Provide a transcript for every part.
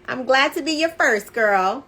I'm glad to be your first, girl.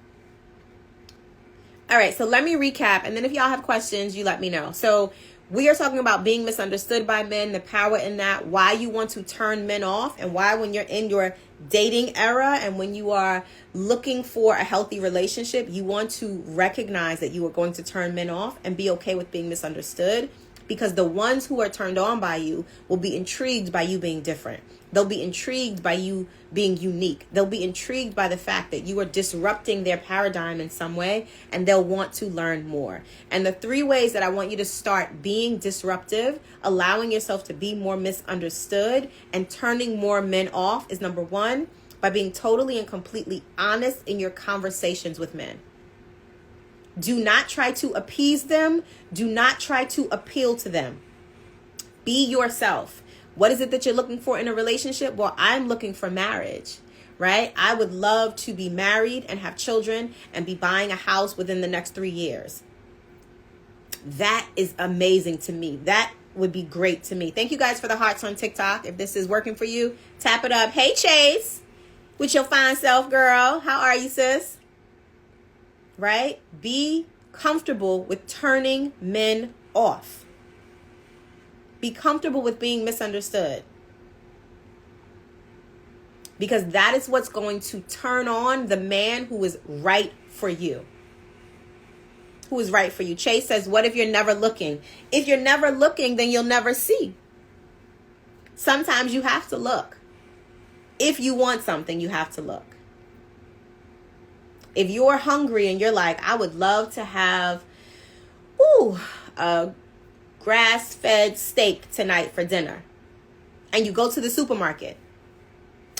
All right, so let me recap, and then if y'all have questions, you let me know. So we are talking about being misunderstood by men, the power in that, why you want to turn men off, and why when you're in your dating era and when you are looking for a healthy relationship, you want to recognize that you are going to turn men off and be okay with being misunderstood, because the ones who are turned on by you will be intrigued by you being different. They'll be intrigued by you being unique. They'll be intrigued by the fact that you are disrupting their paradigm in some way, and they'll want to learn more. And the 3 ways that I want you to start being disruptive, allowing yourself to be more misunderstood, and turning more men off is, number 1, by being totally and completely honest in your conversations with men. Do not try to appease them. Do not try to appeal to them. Be yourself. What is it that you're looking for in a relationship? Well, I'm looking for marriage, right? I would love to be married and have children and be buying a house within the next 3 years. That is amazing to me. That would be great to me. Thank you guys for the hearts on TikTok. If this is working for you, tap it up. Hey, Chase, with your fine self, girl. How are you, sis? Right? Be comfortable with turning men off. Be comfortable with being misunderstood. Because that is what's going to turn on the man who is right for you. Who is right for you. Chase says, what if you're never looking? If you're never looking, then you'll never see. Sometimes you have to look. If you want something, you have to look. If you're hungry and you're like, I would love to have a grass-fed steak tonight for dinner, and you go to the supermarket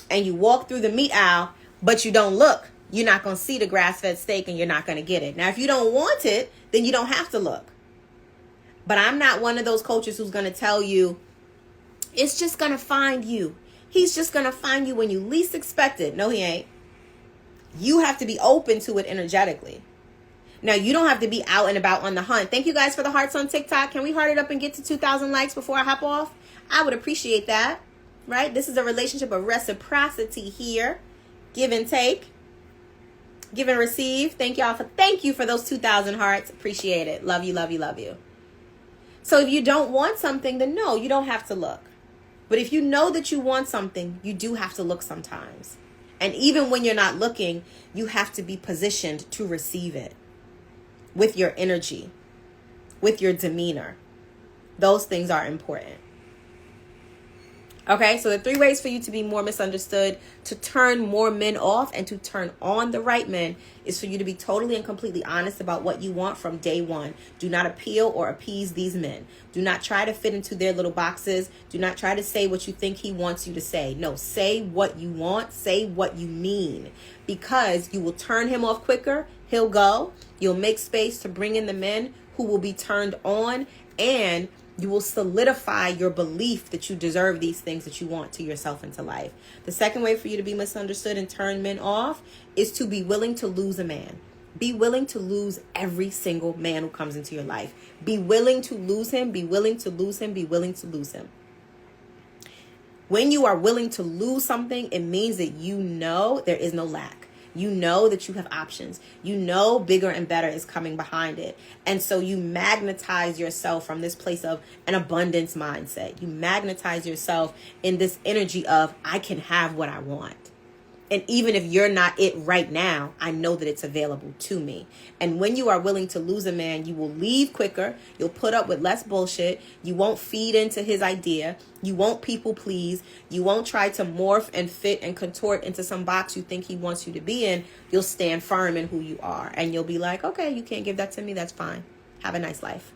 and you walk through the meat aisle, but you don't look, you're not going to see the grass-fed steak and you're not going to get it. Now, if you don't want it, then you don't have to look. But I'm not one of those coaches who's going to tell you, it's just going to find you. He's just going to find you when you least expect it. No, he ain't. You have to be open to it energetically. Now, you don't have to be out and about on the hunt. Thank you guys for the hearts on TikTok. Can we heart it up and get to 2,000 likes before I hop off? I would appreciate that, right? This is a relationship of reciprocity here. Give and take. Give and receive. Thank you for those 2,000 hearts. Appreciate it. Love you, love you, love you. So if you don't want something, then no, you don't have to look. But if you know that you want something, you do have to look sometimes. And even when you're not looking, you have to be positioned to receive it. With your energy, with your demeanor. Those things are important. Okay, so the 3 ways for you to be more misunderstood, to turn more men off and to turn on the right men, is for you to be totally and completely honest about what you want from day one. Do not appeal or appease these men. Do not try to fit into their little boxes. Do not try to say what you think he wants you to say. No, say what you want. Say what you mean. Because you will turn him off quicker. He'll go. You'll make space to bring in the men who will be turned on, and you will solidify your belief that you deserve these things that you want to yourself and to life. The second way for you to be misunderstood and turn men off is to be willing to lose a man. Be willing to lose every single man who comes into your life. Be willing to lose him. Be willing to lose him. Be willing to lose him. When you are willing to lose something, it means that you know there is no lack. You know that you have options. You know bigger and better is coming behind it. And so you magnetize yourself from this place of an abundance mindset. You magnetize yourself in this energy of, I can have what I want. And even if you're not it right now, I know that it's available to me. And when you are willing to lose a man, you will leave quicker. You'll put up with less bullshit. You won't feed into his idea. You won't people please. You won't try to morph and fit and contort into some box you think he wants you to be in. You'll stand firm in who you are. And you'll be like, okay, you can't give that to me. That's fine. Have a nice life.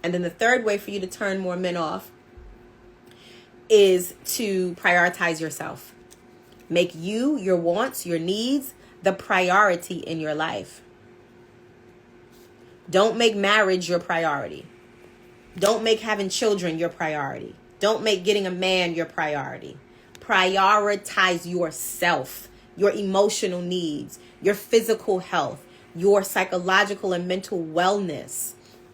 And then the third way for you to turn more men off is to prioritize yourself. Make you, your wants, your needs, the priority in your life. Don't make marriage your priority. Don't make having children your priority. Don't make getting a man your priority. Prioritize yourself, your emotional needs, your physical health, your psychological and mental wellness.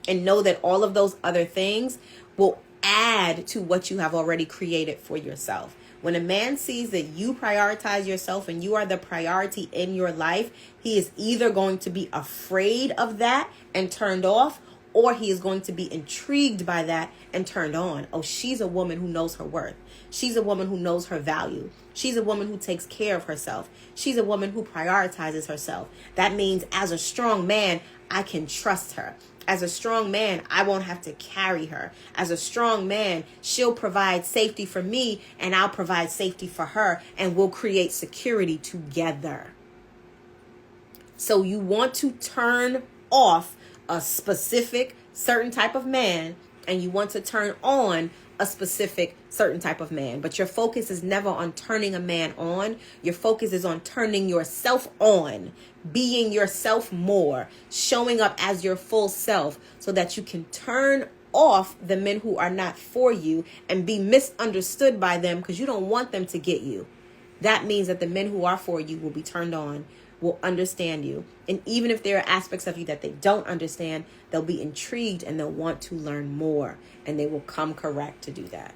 And know that all of those other things will add to what you have already created for yourself. When a man sees that you prioritize yourself and you are the priority in your life, he is either going to be afraid of that and turned off, or he is going to be intrigued by that and turned on. Oh, she's a woman who knows her worth. She's a woman who knows her value. She's a woman who takes care of herself. She's a woman who prioritizes herself. That means as a strong man, I can trust her. As a strong man, I won't have to carry her. As a strong man, she'll provide safety for me and I'll provide safety for her, and we'll create security together. So you want to turn off a specific certain type of man, and you want to turn on a specific certain type of man. But your focus is never on turning a man on. Your focus is on turning yourself on, being yourself more, showing up as your full self, so that you can turn off the men who are not for you and be misunderstood by them because you don't want them to get you. That means that the men who are for you will be turned on, will understand you. And even if there are aspects of you that they don't understand, they'll be intrigued and they'll want to learn more, and they will come correct to do that.